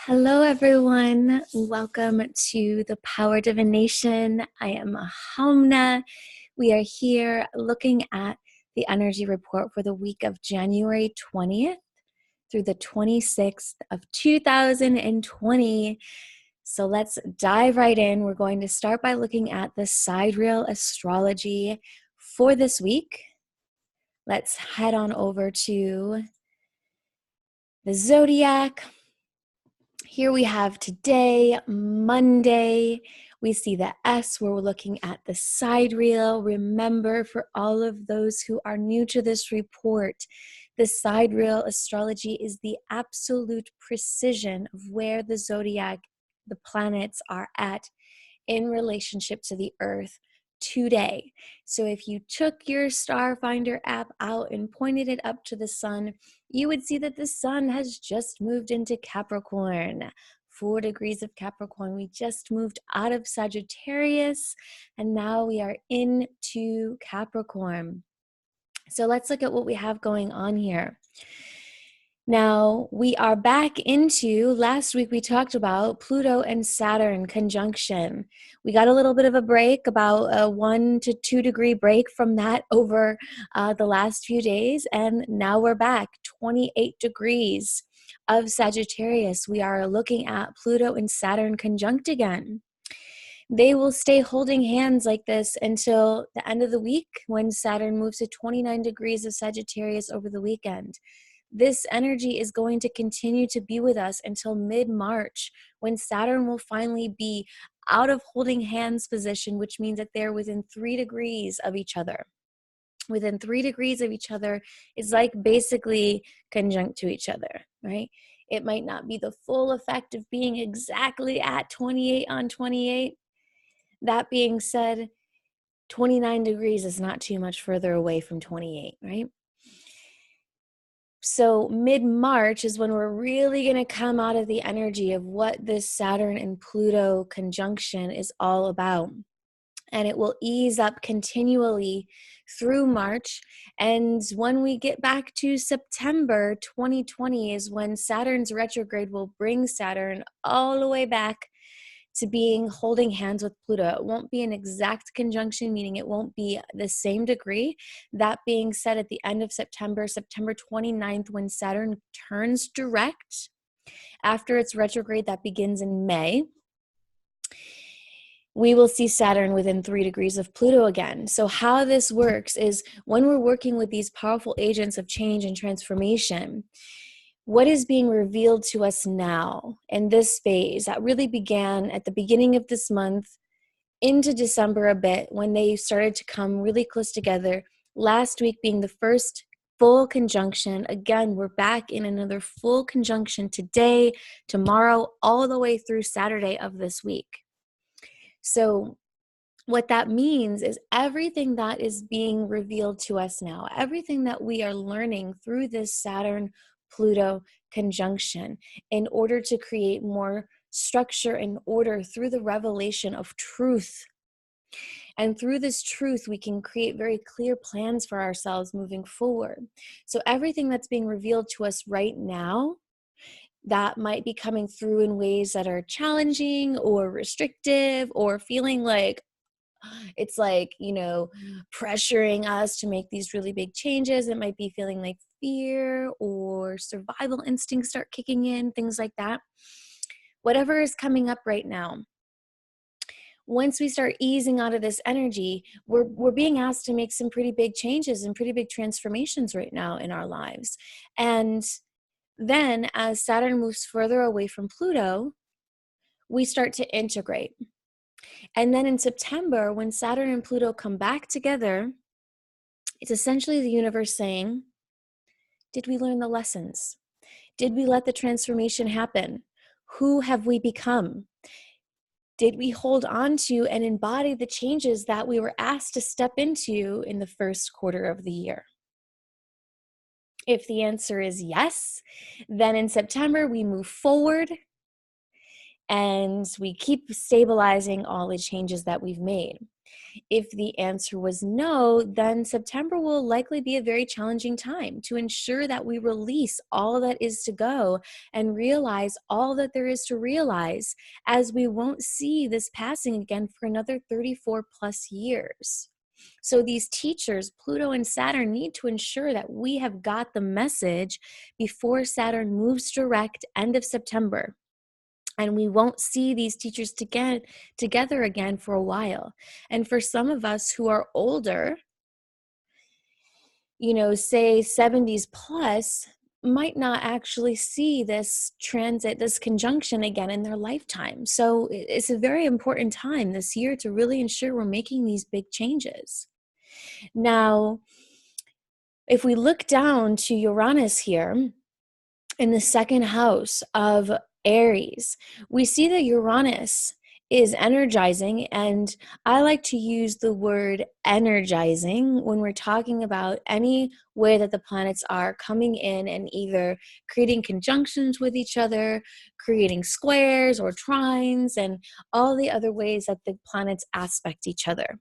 Hello, everyone. Welcome to the Power Divination. I am Hamna. We are here looking at the energy report for the week of January 20th through the 26th of 2020. So let's dive right in. We're going to start by looking at the sidereal astrology for this week. Let's head on over to the zodiac. Here we have today, Monday. We see the S where we're looking at the sidereal. Remember, for all of those who are new to this report, the sidereal astrology is the absolute precision of where the zodiac, the planets are at in relationship to the earth today. So if you took your Starfinder app out and pointed it up to the sun, you would see that the sun has just moved into Capricorn. 4 degrees of Capricorn. We just moved out of Sagittarius and now we are into Capricorn. So let's look at what we have going on here. Now, we are back into, last week we talked about Pluto and Saturn conjunction. We got a little bit of a break, about a 1 to 2 degree break from that over the last few days. And now we're back, 28 degrees of Sagittarius. We are looking at Pluto and Saturn conjunct again. They will stay holding hands like this until the end of the week when Saturn moves to 29 degrees of Sagittarius over the weekend. This energy is going to continue to be with us until mid-March, when Saturn will finally be out of holding hands position, which means that they're within 3 degrees of each other. Within 3 degrees of each other is like basically conjunct to each other, right? It might not be the full effect of being exactly at 28 on 28. That being said, 29 degrees is not too much further away from 28, right? So mid-March is when we're really going to come out of the energy of what this Saturn and Pluto conjunction is all about. And it will ease up continually through March. And when we get back to September 2020 is when Saturn's retrograde will bring Saturn all the way back to being holding hands with Pluto. It won't be an exact conjunction, meaning it won't be the same degree. That being said, at the end of September, September 29th, when Saturn turns direct, after its retrograde that begins in May, we will see Saturn within 3 degrees of Pluto again. So how this works is when we're working with these powerful agents of change and transformation, what is being revealed to us now in this phase that really began at the beginning of this month into December a bit, when they started to come really close together, last week being the first full conjunction. Again, we're back in another full conjunction today, tomorrow, all the way through Saturday of this week. So what that means is everything that is being revealed to us now, everything that we are learning through this Saturn-Pluto conjunction, in order to create more structure and order through the revelation of truth. And through this truth, we can create very clear plans for ourselves moving forward. So everything that's being revealed to us right now, that might be coming through in ways that are challenging or restrictive or feeling like it's like, pressuring us to make these really big changes. It might be feeling like fear or survival instincts start kicking in, things like that. Whatever is coming up right now, once we start easing out of this energy, we're being asked to make some pretty big changes and pretty big transformations right now in our lives. And then as Saturn moves further away from Pluto, we start to integrate. And then in September, when Saturn and Pluto come back together, it's essentially the universe saying, did we learn the lessons? Did we let the transformation happen? Who have we become? Did we hold on to and embody the changes that we were asked to step into in the first quarter of the year? If the answer is yes, then in September we move forward and we keep stabilizing all the changes that we've made? If the answer was no, then September will likely be a very challenging time to ensure that we release all that is to go and realize all that there is to realize, as we won't see this passing again for another 34 plus years. So these teachers, Pluto and Saturn, need to ensure that we have got the message before Saturn moves direct end of September. And we won't see these teachers together again for a while. And for some of us who are older, say 70s plus, might not actually see this transit, this conjunction again in their lifetime. So it's a very important time this year to really ensure we're making these big changes. Now, if we look down to Uranus here in the second house of Aries, we see that Uranus is energizing, and I like to use the word energizing when we're talking about any way that the planets are coming in and either creating conjunctions with each other, creating squares or trines, and all the other ways that the planets aspect each other.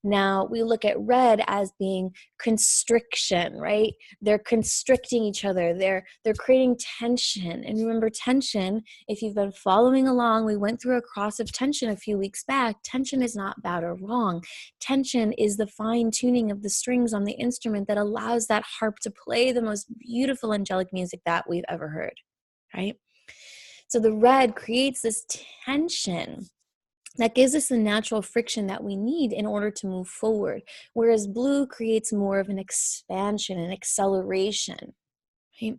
Now, we look at red as being constriction, right? They're constricting each other. They're creating tension. And remember, tension, if you've been following along, we went through a cross of tension a few weeks back. Tension is not bad or wrong. Tension is the fine tuning of the strings on the instrument that allows that harp to play the most beautiful angelic music that we've ever heard, right? So the red creates this tension that gives us the natural friction that we need in order to move forward, whereas blue creates more of an expansion and acceleration, right?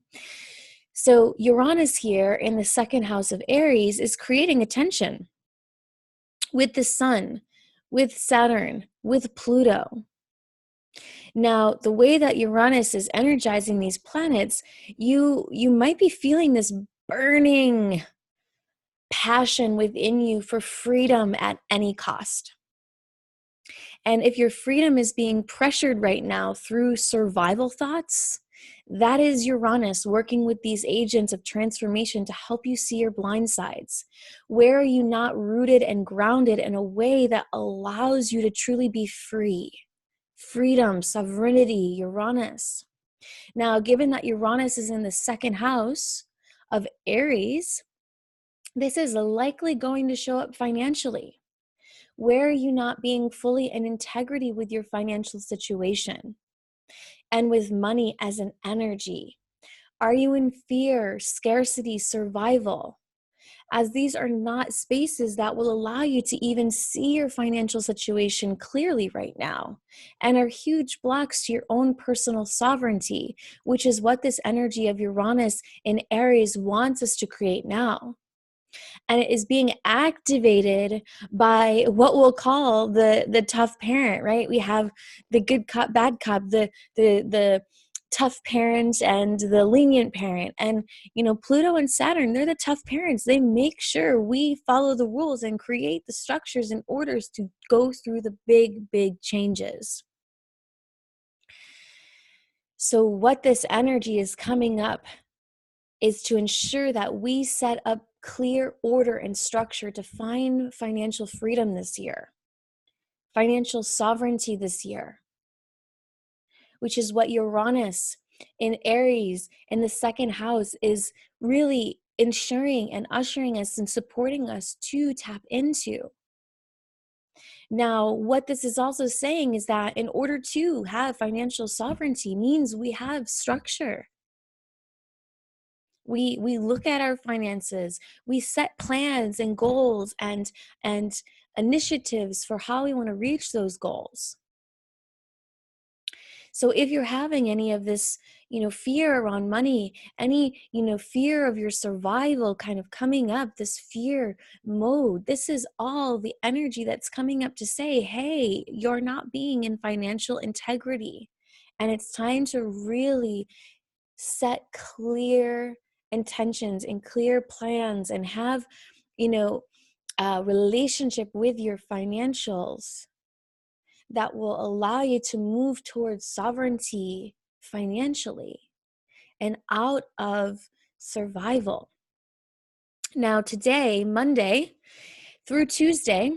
So Uranus here in the second house of Aries is creating a tension with the sun, with Saturn, with Pluto. Now, the way that Uranus is energizing these planets, you might be feeling this burning passion within you for freedom at any cost. And if your freedom is being pressured right now through survival thoughts, that is Uranus working with these agents of transformation to help you see your blind sides. Where are you not rooted and grounded in a way that allows you to truly be free? Freedom, sovereignty, Uranus. Now, given that Uranus is in the second house of Aries, this is likely going to show up financially. Where are you not being fully in integrity with your financial situation and with money as an energy? Are you in fear, scarcity, survival? As these are not spaces that will allow you to even see your financial situation clearly right now, and are huge blocks to your own personal sovereignty, which is what this energy of Uranus in Aries wants us to create now. And it is being activated by what we'll call the tough parent, right? We have the good cop, bad cop, the tough parent and the lenient parent. And Pluto and Saturn, they're the tough parents. They make sure we follow the rules and create the structures and orders to go through the big changes. So what this energy is coming up is to ensure that we set up clear order and structure to find financial freedom this year, financial sovereignty this year, which is what Uranus in Aries in the second house is really ensuring and ushering us and supporting us to tap into. Now, what this is also saying is that in order to have financial sovereignty means we have structure. We look at our finances, we set plans and goals and initiatives for how we want to reach those goals. So if you're having any of this, fear around money, any, fear of your survival kind of coming up, this fear mode, this is all the energy that's coming up to say, hey, you're not being in financial integrity. And it's time to really set clear intentions and clear plans and have, a relationship with your financials that will allow you to move towards sovereignty financially and out of survival. Now today, Monday through Tuesday,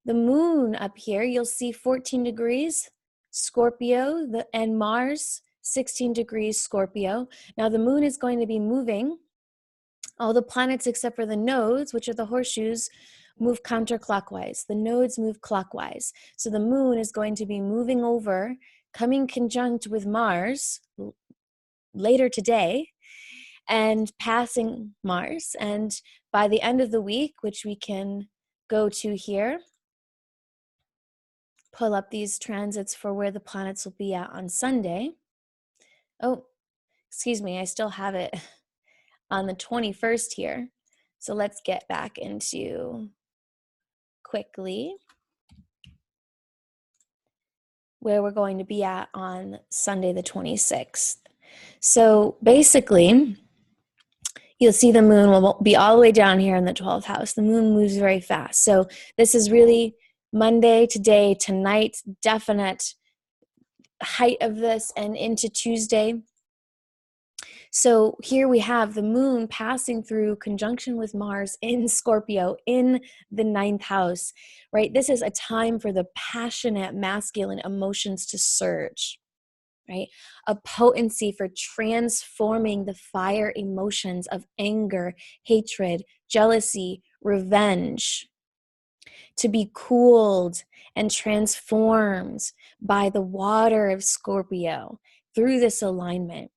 the moon up here, you'll see 14 degrees Scorpio, and Mars 16 degrees Scorpio. Now the moon is going to be moving. All the planets except for the nodes, which are the horseshoes, move counterclockwise. The nodes move clockwise. So the moon is going to be moving over, coming conjunct with Mars later today, and passing Mars. And by the end of the week, which we can go to here, pull up these transits for where the planets will be at on Sunday. Oh, excuse me, I still have it on the 21st here. So let's get back into quickly where we're going to be at on Sunday the 26th. So basically, you'll see the moon will be all the way down here in the 12th house. The moon moves very fast. So this is really Monday, today, tonight, definite height of this, and into Tuesday. So here we have the moon passing through conjunction with Mars in Scorpio in the 9th house, right? This is a time for the passionate masculine emotions to surge, right? A potency for transforming the fire emotions of anger, hatred, jealousy, revenge, to be cooled and transformed by the water of Scorpio through this alignment.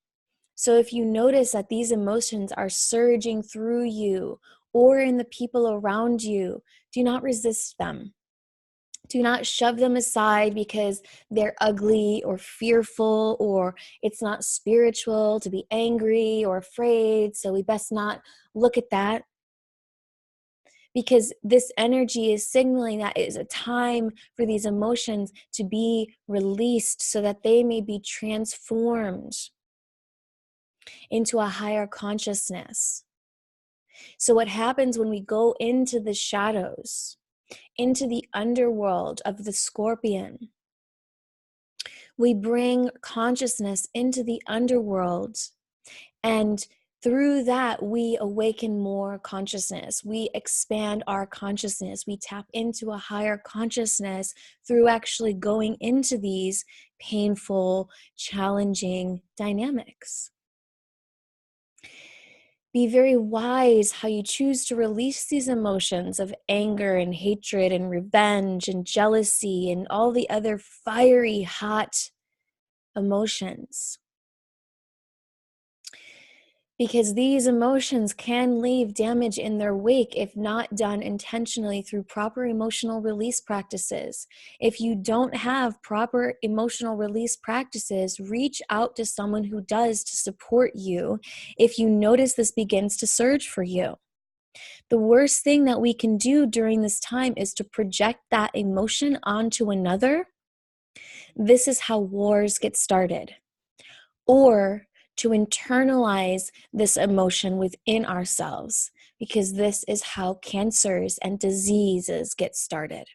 So if you notice that these emotions are surging through you or in the people around you, do not resist them. Do not shove them aside because they're ugly or fearful, or it's not spiritual to be angry or afraid, so we best not look at that. Because this energy is signaling that it is a time for these emotions to be released so that they may be transformed into a higher consciousness. So what happens when we go into the shadows, into the underworld of the scorpion? We bring consciousness into the underworld, and through that, we awaken more consciousness. We expand our consciousness. We tap into a higher consciousness through actually going into these painful, challenging dynamics. Be very wise how you choose to release these emotions of anger and hatred and revenge and jealousy and all the other fiery, hot emotions. Because these emotions can leave damage in their wake if not done intentionally through proper emotional release practices. If you don't have proper emotional release practices, reach out to someone who does to support you if you notice this begins to surge for you. The worst thing that we can do during this time is to project that emotion onto another. This is how wars get started. Or to internalize this emotion within ourselves, because this is how cancers and diseases get started.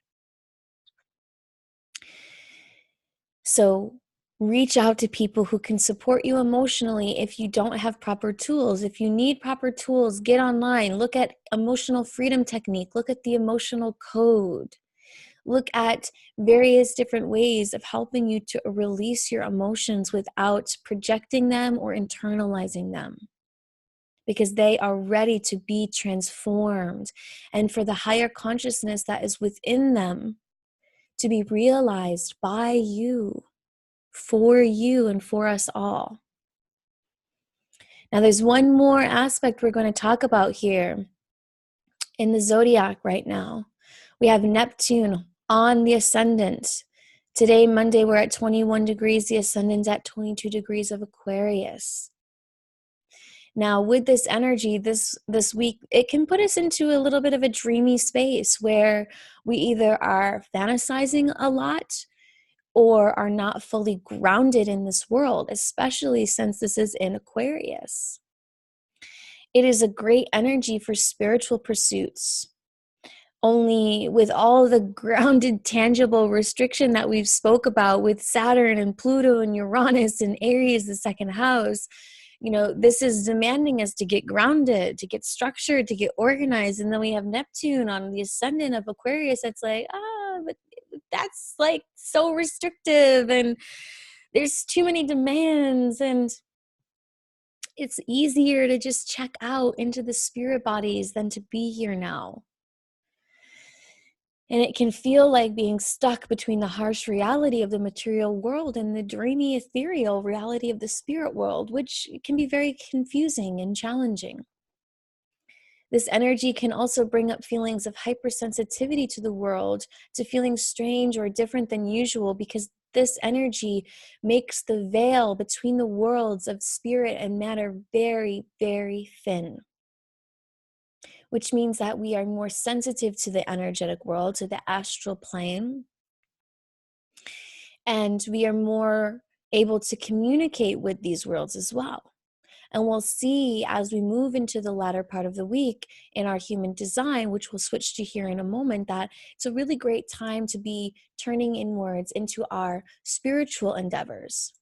So reach out to people who can support you emotionally if you don't have proper tools. If you need proper tools, get online, look at emotional freedom technique, look at the emotional code. Look at various different ways of helping you to release your emotions without projecting them or internalizing them, because they are ready to be transformed and for the higher consciousness that is within them to be realized by you, for you, and for us all. Now, there's one more aspect we're going to talk about here in the zodiac right now. We have Neptune on the ascendant. Today, Monday, we're at 21 degrees. The ascendant's at 22 degrees of Aquarius. Now, with this energy, this week, it can put us into a little bit of a dreamy space where we either are fantasizing a lot or are not fully grounded in this world, especially since this is in Aquarius. It is a great energy for spiritual pursuits. Only with all the grounded, tangible restriction that we've spoke about with Saturn and Pluto and Uranus and Aries, the second house, this is demanding us to get grounded, to get structured, to get organized. And then we have Neptune on the ascendant of Aquarius. That's like, but that's like so restrictive and there's too many demands, and it's easier to just check out into the spirit bodies than to be here now. And it can feel like being stuck between the harsh reality of the material world and the dreamy, ethereal reality of the spirit world, which can be very confusing and challenging. This energy can also bring up feelings of hypersensitivity to the world, to feeling strange or different than usual, because this energy makes the veil between the worlds of spirit and matter very, very thin. Which means that we are more sensitive to the energetic world, to the astral plane, and we are more able to communicate with these worlds as well. And we'll see as we move into the latter part of the week in our human design, which we'll switch to here in a moment, that it's a really great time to be turning inwards into our spiritual endeavors.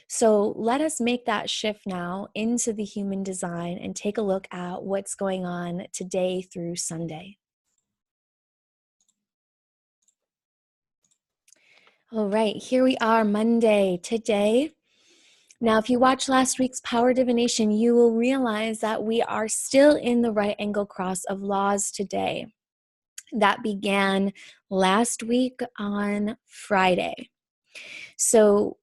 So let us make that shift now into the human design and take a look at what's going on today through Sunday. All right, here we are, Monday, today. Now, if you watched last week's Power Divination, you will realize that we are still in the right angle cross of laws today. That began last week on Friday. So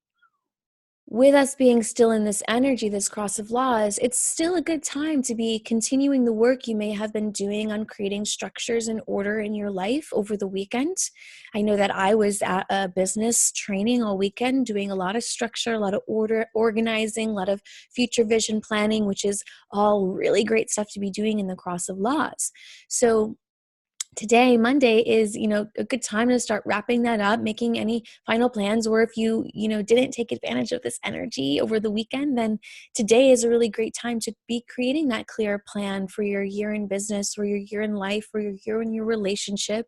with us being still in this energy, this cross of laws, it's still a good time to be continuing the work you may have been doing on creating structures and order in your life over the weekend. I know that I was at a business training all weekend, doing a lot of structure, a lot of order, organizing, a lot of future vision planning, which is all really great stuff to be doing in the cross of laws. So today, Monday, is, a good time to start wrapping that up, making any final plans. Or if you, didn't take advantage of this energy over the weekend, then today is a really great time to be creating that clear plan for your year in business, or your year in life, or your year in your relationship.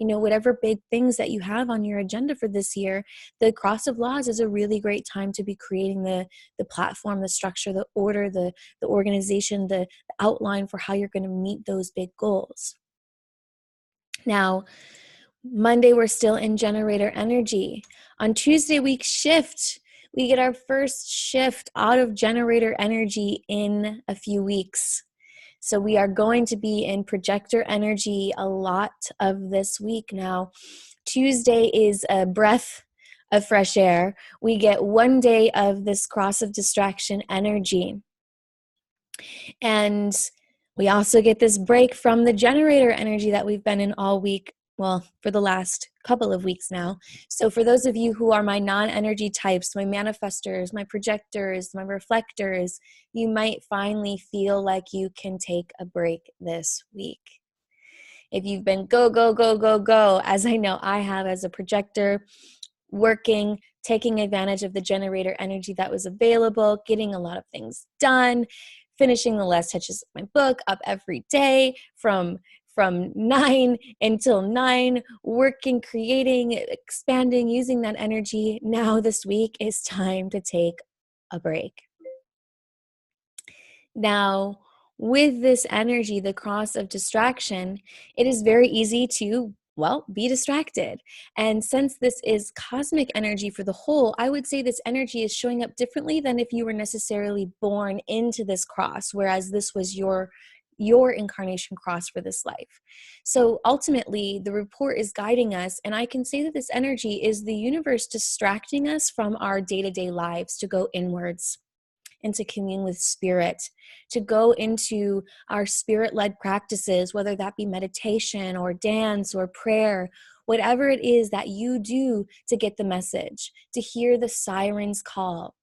Whatever big things that you have on your agenda for this year, the cross of laws is a really great time to be creating the platform, the structure, the order, the organization, the outline for how you're going to meet those big goals. Now, Monday, we're still in generator energy. On Tuesday, we shift. We get our first shift out of generator energy in a few weeks. So we are going to be in projector energy a lot of this week. Now, Tuesday is a breath of fresh air. We get one day of this cross of distraction energy. And we also get this break from the generator energy that we've been in all week, well, for the last couple of weeks now. So for those of you who are my non-energy types, my manifestors, my projectors, my reflectors, you might finally feel like you can take a break this week. If you've been go, go, go, go, go, as I know I have as a projector, working, taking advantage of the generator energy that was available, getting a lot of things done, finishing the last touches of my book, up every day from 9 until 9, working, creating, expanding, using that energy. Now this week is time to take a break. Now, with this energy, the cross of distraction, it is very easy to be distracted. And since this is cosmic energy for the whole, I would say this energy is showing up differently than if you were necessarily born into this cross, whereas this was your incarnation cross for this life. So ultimately, the report is guiding us, and I can say that this energy is the universe distracting us from our day-to-day lives to go inwards and to commune with spirit, to go into our spirit-led practices, whether that be meditation or dance or prayer, whatever it is that you do to get the message, to hear the siren's call.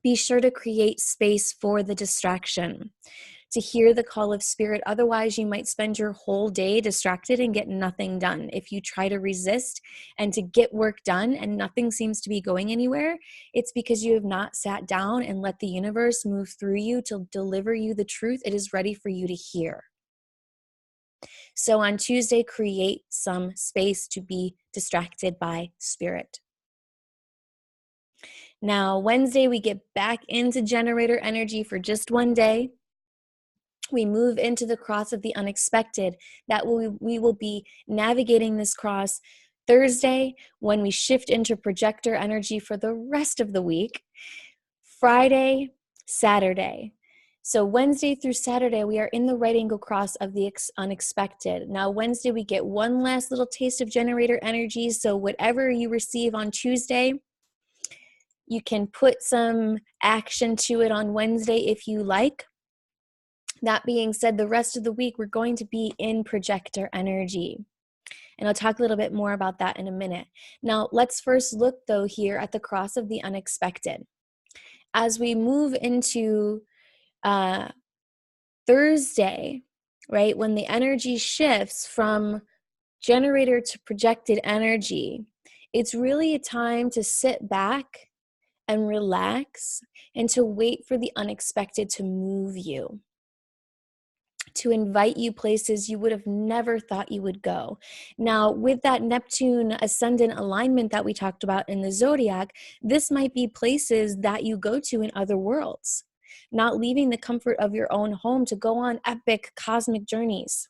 Be sure to create space for the distraction, to hear the call of spirit. Otherwise, you might spend your whole day distracted and get nothing done. If you try to resist and to get work done and nothing seems to be going anywhere, it's because you have not sat down and let the universe move through you to deliver you the truth it is ready for you to hear. So on Tuesday, create some space to be distracted by spirit. Now, Wednesday, we get back into generator energy for just one day. We move into the cross of the unexpected. We will be navigating this cross Thursday, when we shift into projector energy for the rest of the week. Friday, Saturday. So Wednesday through Saturday, we are in the right angle cross of the unexpected. Now, Wednesday, we get one last little taste of generator energy. So whatever you receive on Tuesday, you can put some action to it on Wednesday if you like. That being said, the rest of the week, we're going to be in projector energy. And I'll talk a little bit more about that in a minute. Now, let's first look, though, here at the cross of the unexpected. As we move into Thursday, right, when the energy shifts from generator to projected energy, it's really a time to sit back and relax and to wait for the unexpected to move you, to invite you places you would have never thought you would go. Now, with that Neptune ascendant alignment that we talked about in the zodiac, this might be places that you go to in other worlds, not leaving the comfort of your own home to go on epic cosmic journeys.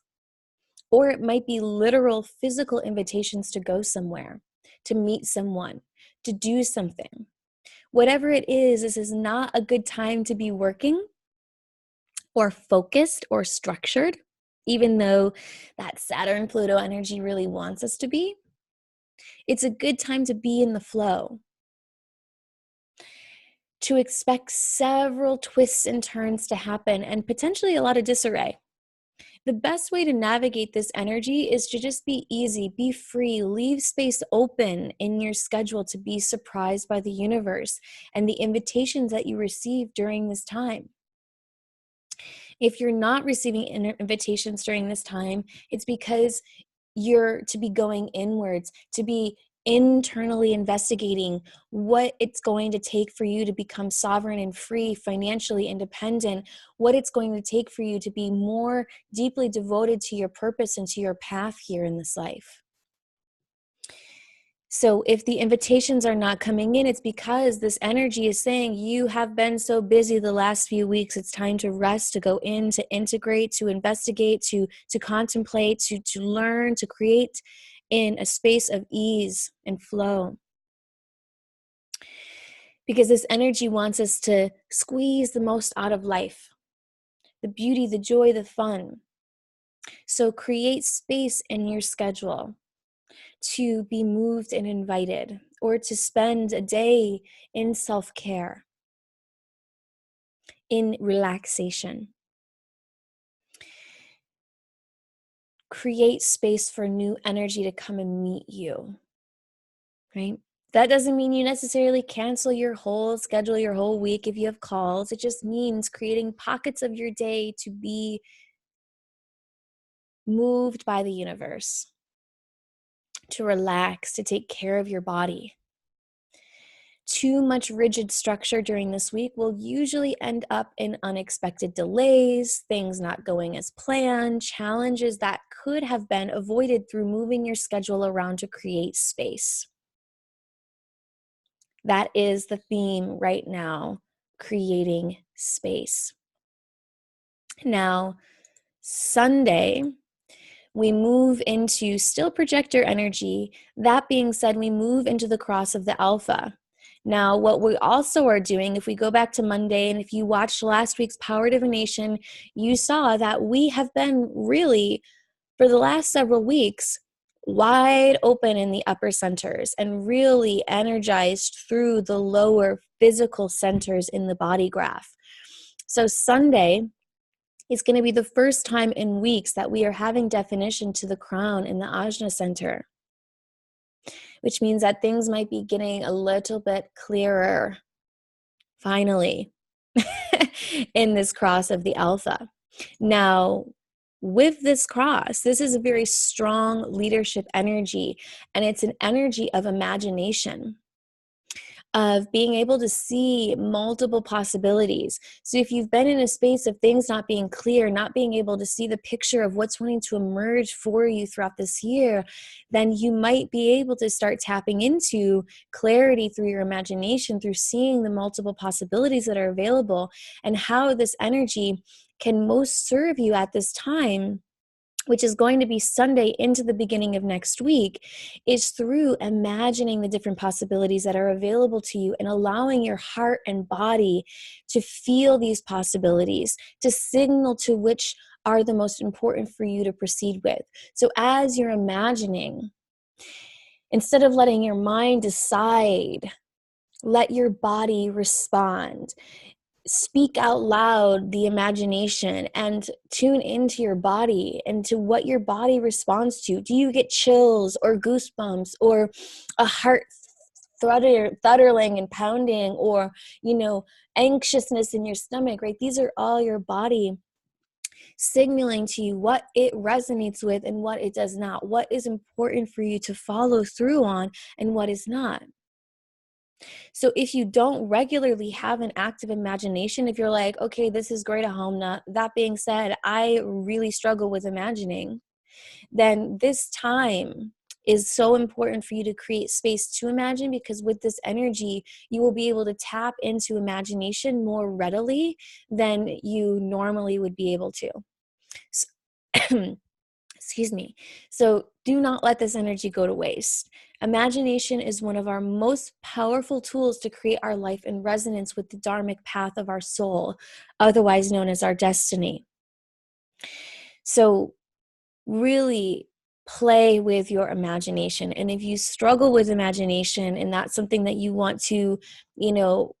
Or it might be literal physical invitations to go somewhere, to meet someone, to do something. Whatever it is, this is not a good time to be working or focused or structured, even though that Saturn-Pluto energy really wants us to be. It's a good time to be in the flow, to expect several twists and turns to happen and potentially a lot of disarray. The best way to navigate this energy is to just be easy, be free, leave space open in your schedule to be surprised by the universe and the invitations that you receive during this time. If you're not receiving invitations during this time, it's because you're to be going inwards, to be internally investigating what it's going to take for you to become sovereign and free, financially independent, what it's going to take for you to be more deeply devoted to your purpose and to your path here in this life. So if the invitations are not coming in, it's because this energy is saying you have been so busy the last few weeks. It's time to rest, to go in, to integrate, to investigate, to contemplate, to learn, to create in a space of ease and flow. Because this energy wants us to squeeze the most out of life, the beauty, the joy, the fun. So create space in your schedule to be moved and invited, or to spend a day in self-care, in relaxation. Create space for new energy to come and meet you, right? That doesn't mean you necessarily cancel your whole schedule, your whole week if you have calls. It just means creating pockets of your day to be moved by the universe, to relax, to take care of your body. Too much rigid structure during this week will usually end up in unexpected delays, things not going as planned, challenges that could have been avoided through moving your schedule around to create space. That is the theme right now, creating space. Now, Sunday, we move into still projector energy. That being said, we move into the cross of the alpha. Now, what we also are doing, if we go back to Monday, and if you watched last week's Power Divination, you saw that we have been really, for the last several weeks, wide open in the upper centers and really energized through the lower physical centers in the body graph. So Sunday is going to be the first time in weeks that we are having definition to the crown in the Ajna center, which means that things might be getting a little bit clearer, finally, in this cross of the alpha. Now, with this cross, this is a very strong leadership energy, and it's an energy of imagination, of being able to see multiple possibilities. So if you've been in a space of things not being clear, not being able to see the picture of what's wanting to emerge for you throughout this year, then you might be able to start tapping into clarity through your imagination, through seeing the multiple possibilities that are available, and how this energy can most serve you at this time, which is going to be Sunday into the beginning of next week, is through imagining the different possibilities that are available to you and allowing your heart and body to feel these possibilities, to signal to which are the most important for you to proceed with. So as you're imagining, instead of letting your mind decide, let your body respond. Speak out loud the imagination and tune into your body and to what your body responds to. Do you get chills or goosebumps or a heart thundering and pounding, or anxiousness in your stomach, right? These are all your body signaling to you what it resonates with and what it does not, what is important for you to follow through on and what is not. So if you don't regularly have an active imagination, if you're like, okay, this is great at home, that being said, I really struggle with imagining, then this time is so important for you to create space to imagine, because with this energy, you will be able to tap into imagination more readily than you normally would be able to. So, excuse me. So do not let this energy go to waste. Imagination is one of our most powerful tools to create our life in resonance with the dharmic path of our soul, otherwise known as our destiny. So really play with your imagination. And if you struggle with imagination and that's something that you want to,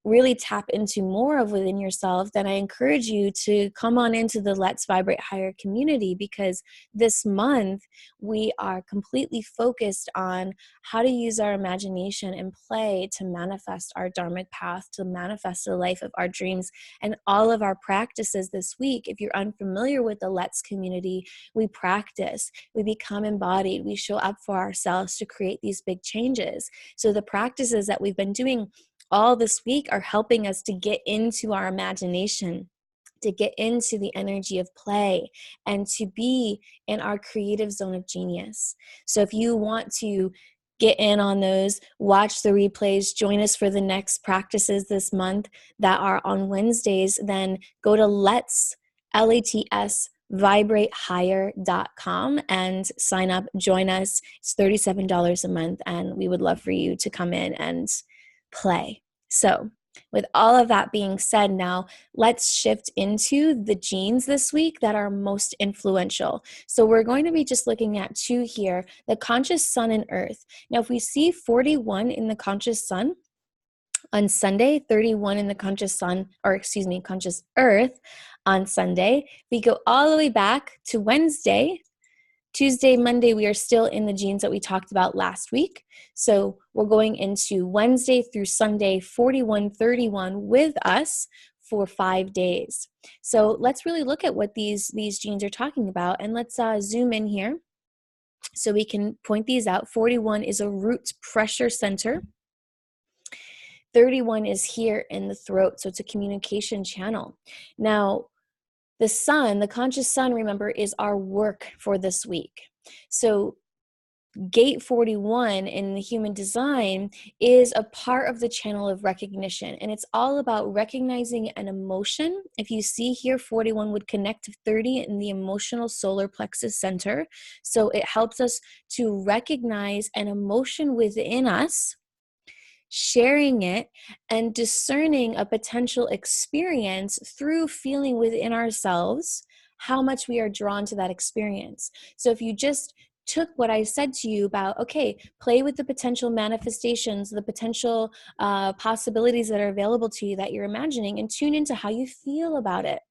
really tap into more of within yourself, then I encourage you to come on into the Let's Vibrate Higher community, because this month we are completely focused on how to use our imagination and play to manifest our dharmic path, to manifest the life of our dreams. And all of our practices this week, if you're unfamiliar with the Let's community, we practice, we become embodied, we show up for ourselves to create these big changes. So the practices that we've been doing all this week are helping us to get into our imagination, to get into the energy of play, and to be in our creative zone of genius. So if you want to get in on those, watch the replays, join us for the next practices this month that are on Wednesdays, then go to L-A-T-S vibrateHigher.com and sign up, join us. It's $37 a month, and we would love for you to come in and play. So with all of that being said, now let's shift into the genes this week that are most influential. So we're going to be just looking at two here, the conscious sun and earth. Now, if we see 41 in the conscious sun on Sunday, 31 in the conscious earth on Sunday, we go all the way back to Wednesday, Tuesday, Monday, we are still in the genes that we talked about last week. So we're going into Wednesday through Sunday, 4131 with us for 5 days. So let's really look at what these genes are talking about, and let's zoom in here so we can point these out. 41 is a root pressure center. 31 is here in the throat, so it's a communication channel. Now, the sun, the conscious sun, remember, is our work for this week. So gate 41 in the human design is a part of the channel of recognition, and it's all about recognizing an emotion. If you see here, 41 would connect to 30 in the emotional solar plexus center. So it helps us to recognize an emotion within us, sharing it, and discerning a potential experience through feeling within ourselves how much we are drawn to that experience. So if you just took what I said to you about, okay, play with the potential manifestations, the potential possibilities that are available to you that you're imagining, and tune into how you feel about it.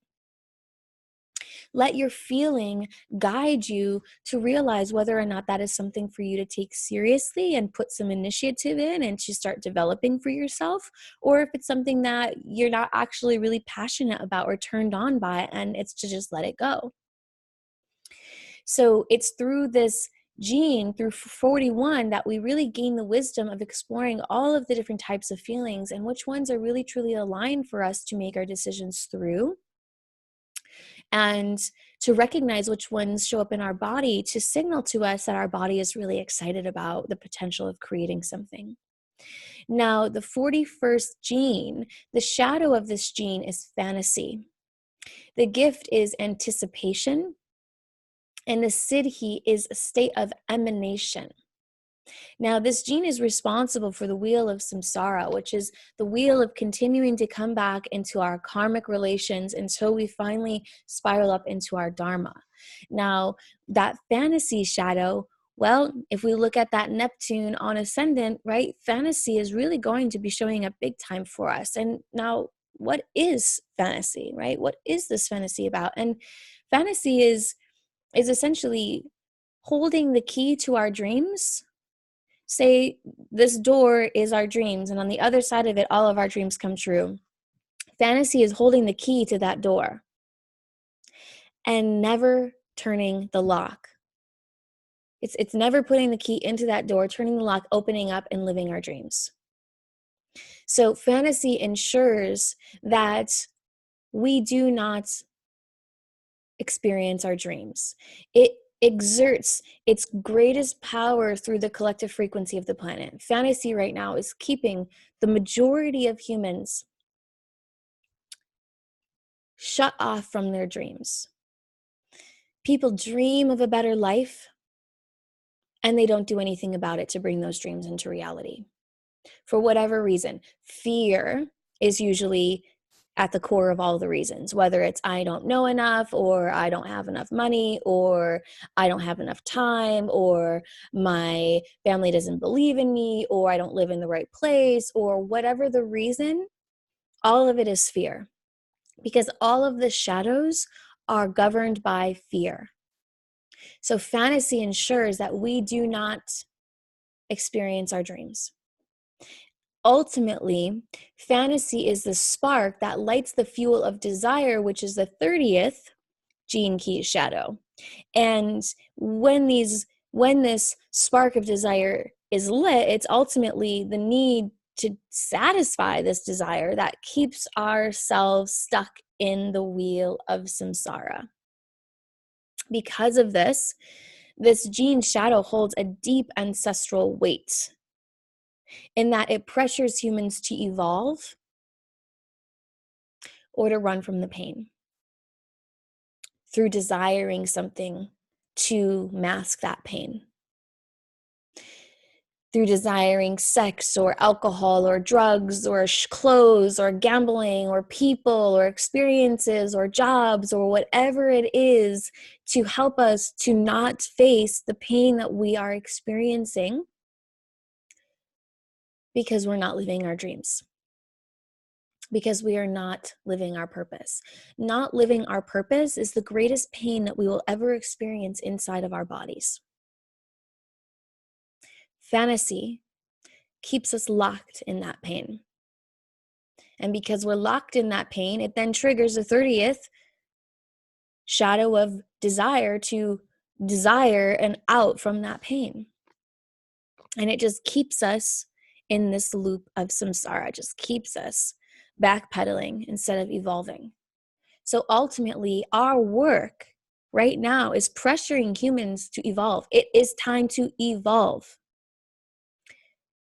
Let your feeling guide you to realize whether or not that is something for you to take seriously and put some initiative in and to start developing for yourself, or if it's something that you're not actually really passionate about or turned on by, and it's to just let it go. So it's through this gene through 41 that we really gain the wisdom of exploring all of the different types of feelings and which ones are really truly aligned for us to make our decisions through, and to recognize which ones show up in our body to signal to us that our body is really excited about the potential of creating something. Now, the 41st gene, the shadow of this gene is fantasy. The gift is anticipation, and the siddhi is a state of emanation. Now, this gene is responsible for the wheel of samsara, which is the wheel of continuing to come back into our karmic relations until we finally spiral up into our dharma. Now, that fantasy shadow, well, if we look at that Neptune on ascendant, right, fantasy is really going to be showing up big time for us. And now, what is fantasy, right? What is this fantasy about? And fantasy is essentially holding the key to our dreams. Say this door is our dreams, and on the other side of it, all of our dreams come true. Fantasy is holding the key to that door and never turning the lock. It's never putting the key into that door, turning the lock, opening up, and living our dreams. So fantasy ensures that we do not experience our dreams. It exerts its greatest power through the collective frequency of the planet. Fantasy right now is keeping the majority of humans shut off from their dreams. People dream of a better life, and they don't do anything about it to bring those dreams into reality. For whatever reason, fear is usually at the core of all the reasons, whether it's I don't know enough, or I don't have enough money, or I don't have enough time, or my family doesn't believe in me, or I don't live in the right place, or whatever the reason, all of it is fear. Because all of the shadows are governed by fear. So fantasy ensures that we do not experience our dreams. Ultimately, fantasy is the spark that lights the fuel of desire, which is the 30th gene key shadow. And when this spark of desire is lit, it's ultimately the need to satisfy this desire that keeps ourselves stuck in the wheel of samsara. Because of this gene shadow holds a deep ancestral weight in that it pressures humans to evolve or to run from the pain through desiring something to mask that pain. Through desiring sex or alcohol or drugs or clothes or gambling or people or experiences or jobs or whatever it is to help us to not face the pain that we are experiencing because we're not living our dreams. Because we are not living our purpose. Not living our purpose is the greatest pain that we will ever experience inside of our bodies. Fantasy keeps us locked in that pain. And because we're locked in that pain, it then triggers the 30th shadow of desire to desire an out from that pain. And it just keeps us in this loop of samsara. It just keeps us backpedaling instead of evolving. So ultimately, our work right now is pressuring humans to evolve. It is time to evolve.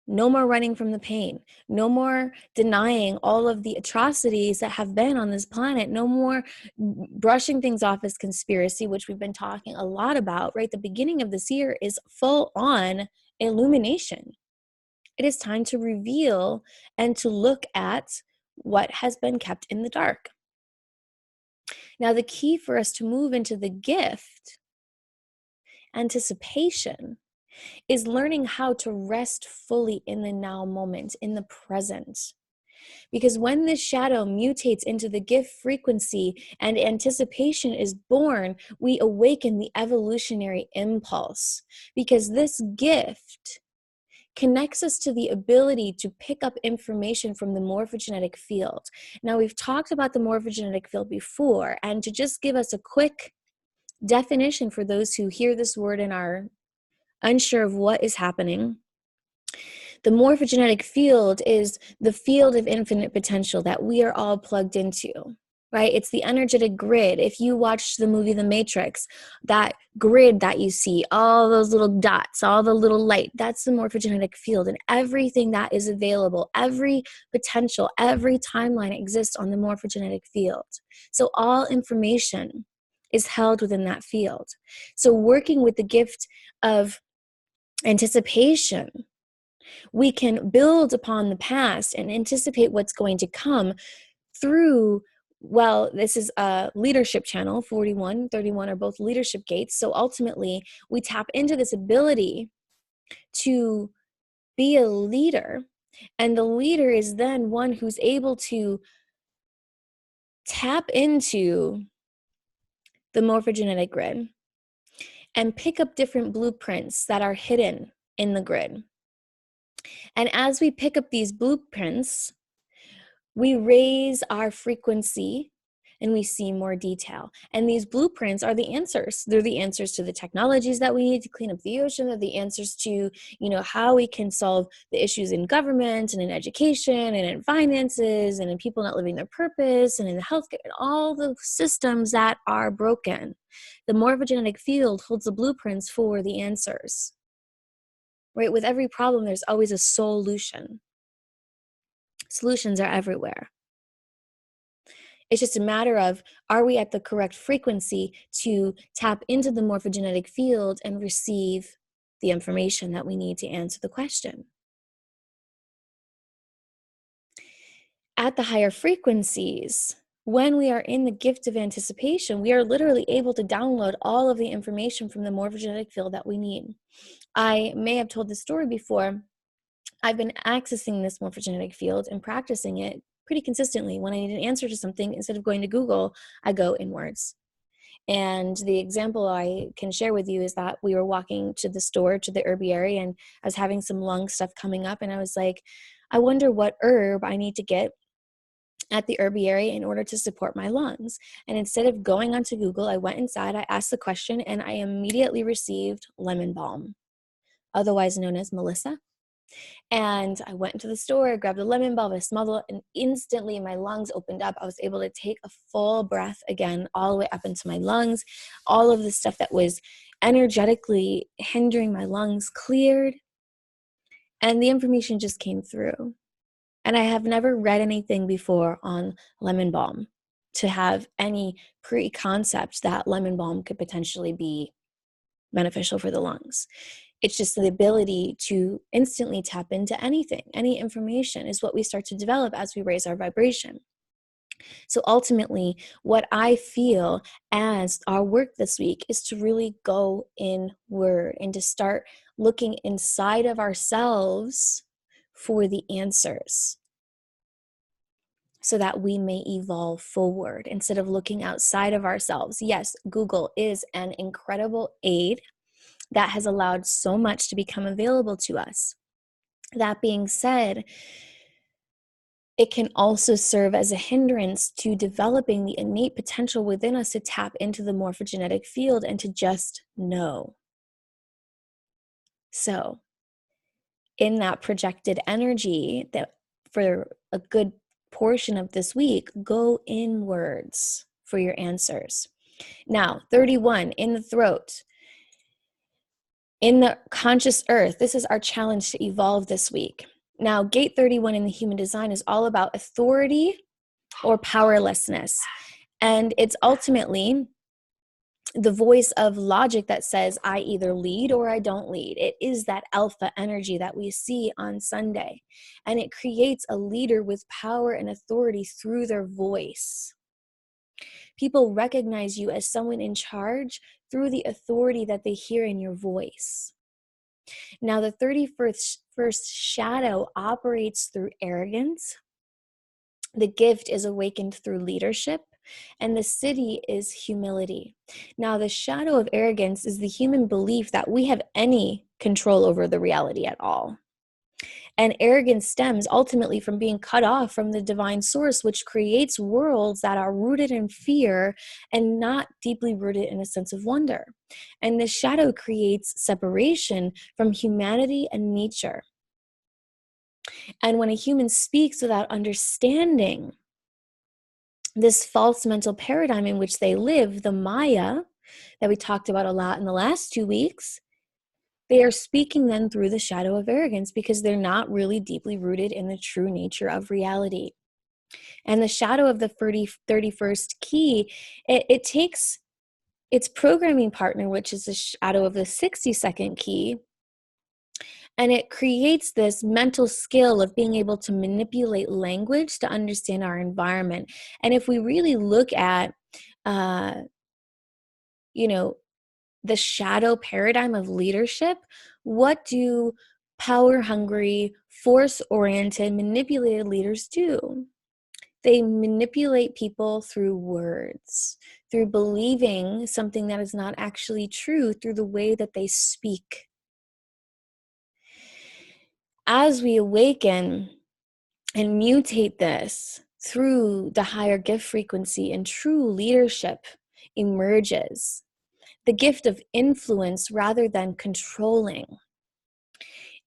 No more running from the pain. No more denying all of the atrocities that have been on this planet. No more brushing things off as conspiracy, which we've been talking a lot about, right? The beginning of this year is full on illumination. It is time to reveal and to look at what has been kept in the dark. Now, the key for us to move into the gift, anticipation, is learning how to rest fully in the now moment, in the present. Because when this shadow mutates into the gift frequency and anticipation is born, we awaken the evolutionary impulse. Because this gift connects us to the ability to pick up information from the morphogenetic field. Now, we've talked about the morphogenetic field before, and to just give us a quick definition for those who hear this word in our unsure of what is happening, the morphogenetic field is the field of infinite potential that we are all plugged into, right? It's the energetic grid. If you watch the movie The Matrix, that grid that you see, all those little dots, all the little light, that's the morphogenetic field. And everything that is available, every potential, every timeline exists on the morphogenetic field. So all information is held within that field. So working with the gift of anticipation, we can build upon the past and anticipate what's going to come through, well, this is a leadership channel. 41, 31 are both leadership gates. So ultimately, we tap into this ability to be a leader. And the leader is then one who's able to tap into the morphogenetic grid and pick up different blueprints that are hidden in the grid. And as we pick up these blueprints, we raise our frequency and we see more detail. And these blueprints are the answers. They're the answers to the technologies that we need to clean up the ocean. They're the answers to, how we can solve the issues in government and in education and in finances and in people not living their purpose and in healthcare and all the systems that are broken. The morphogenetic field holds the blueprints for the answers. Right? With every problem, there's always a solution. Solutions are everywhere. It's just a matter of, are we at the correct frequency to tap into the morphogenetic field and receive the information that we need to answer the question? At the higher frequencies, when we are in the gift of anticipation, we are literally able to download all of the information from the morphogenetic field that we need. I may have told this story before. I've been accessing this morphogenetic field and practicing it pretty consistently. When I need an answer to something, instead of going to Google, I go inwards. And the example I can share with you is that we were walking to the store, to the herbiary, and I was having some lung stuff coming up. And I was like, I wonder what herb I need to get at the herbiary in order to support my lungs. And instead of going onto Google, I went inside, I asked the question, and I immediately received lemon balm, otherwise known as Melissa. And I went into the store, I grabbed a lemon balm, I smelled it, and instantly my lungs opened up. I was able to take a full breath again, all the way up into my lungs. All of the stuff that was energetically hindering my lungs cleared, and the information just came through. And I have never read anything before on lemon balm to have any preconcept that lemon balm could potentially be beneficial for the lungs. It's just the ability to instantly tap into anything, any information is what we start to develop as we raise our vibration. So ultimately, what I feel as our work this week is to really go inward and to start looking inside of ourselves for the answers, so that we may evolve forward instead of looking outside of ourselves. Yes, Google is an incredible aid that has allowed so much to become available to us. That being said, it can also serve as a hindrance to developing the innate potential within us to tap into the morphogenetic field and to just know. So, in that projected energy, that for a good portion of this week, go inwards for your answers. Now, 31, in the throat. In the conscious earth, this is our challenge to evolve this week. Now, gate 31 in the human design is all about authority or powerlessness. And it's ultimately the voice of logic that says, I either lead or I don't lead. It is that alpha energy that we see on Sunday. And it creates a leader with power and authority through their voice. People recognize you as someone in charge through the authority that they hear in your voice. Now, the 31st shadow operates through arrogance. The gift is awakened through leadership, and the city is humility. Now, the shadow of arrogance is the human belief that we have any control over the reality at all. And arrogance stems ultimately from being cut off from the divine source, which creates worlds that are rooted in fear and not deeply rooted in a sense of wonder. And this shadow creates separation from humanity and nature. And when a human speaks without understanding this false mental paradigm in which they live, the Maya, that we talked about a lot in the last 2 weeks, they are speaking then through the shadow of arrogance because they're not really deeply rooted in the true nature of reality. And the shadow of the 31st key, it takes its programming partner, which is the shadow of the 62nd key, and it creates this mental skill of being able to manipulate language to understand our environment. And if we really look at, you know, the shadow paradigm of leadership, what do power hungry, force oriented, manipulated leaders do? They manipulate people through words, through believing something that is not actually true, through the way that they speak. As we awaken and mutate this through the higher gift frequency, and true leadership emerges, the gift of influence rather than controlling.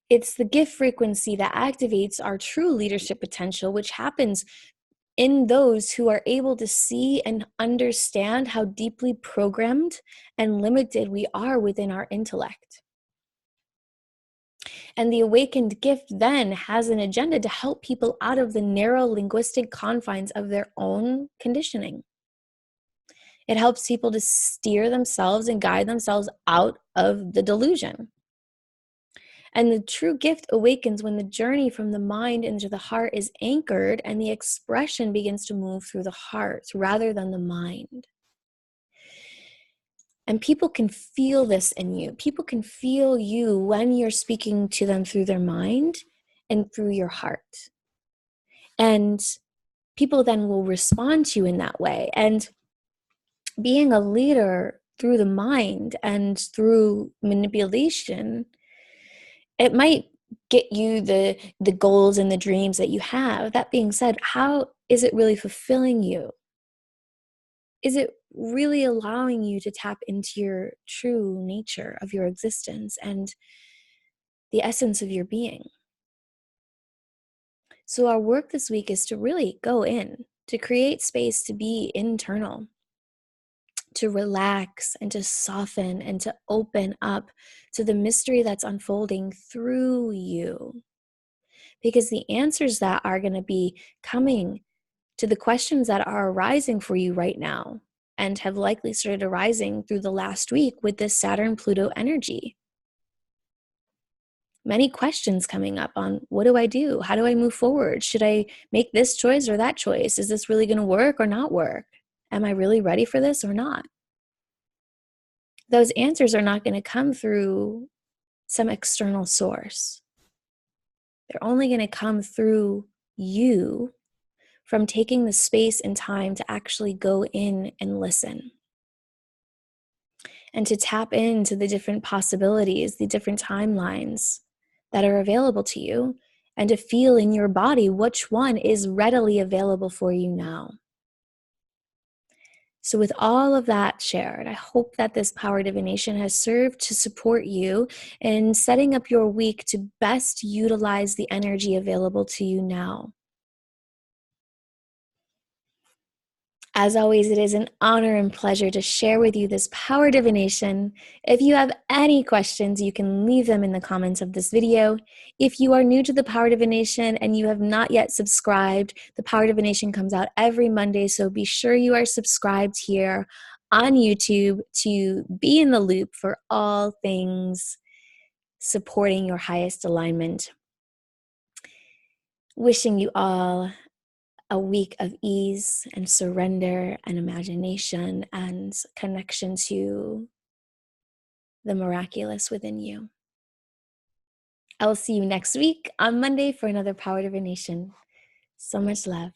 It's the gift frequency that activates our true leadership potential, which happens in those who are able to see and understand how deeply programmed and limited we are within our intellect. And the awakened gift then has an agenda to help people out of the narrow linguistic confines of their own conditioning. It helps people to steer themselves and guide themselves out of the delusion. And the true gift awakens when the journey from the mind into the heart is anchored and the expression begins to move through the heart rather than the mind. And people can feel this in you. People can feel you when you're speaking to them through their mind and through your heart. And people then will respond to you in that way. And being a leader through the mind and through manipulation, it might get you the goals and the dreams that you have. That being said, how is it really fulfilling you? Is it really allowing you to tap into your true nature of your existence and the essence of your being? So our work this week is to really go in, to create space to be internal, to relax and to soften and to open up to the mystery that's unfolding through you. Because the answers that are going to be coming to the questions that are arising for you right now and have likely started arising through the last week with this Saturn-Pluto energy. Many questions coming up on, what do I do? How do I move forward? Should I make this choice or that choice? Is this really going to work or not work? Am I really ready for this or not? Those answers are not going to come through some external source. They're only going to come through you, from taking the space and time to actually go in and listen. And to tap into the different possibilities, the different timelines that are available to you, and to feel in your body which one is readily available for you now. So with all of that shared, I hope that this power divination has served to support you in setting up your week to best utilize the energy available to you now. As always, it is an honor and pleasure to share with you this power divination. If you have any questions, you can leave them in the comments of this video. If you are new to the power divination and you have not yet subscribed, the power divination comes out every Monday, so be sure you are subscribed here on YouTube to be in the loop for all things supporting your highest alignment. Wishing you all a week of ease and surrender and imagination and connection to the miraculous within you. I will see you next week on Monday for another Power Divination. So much love.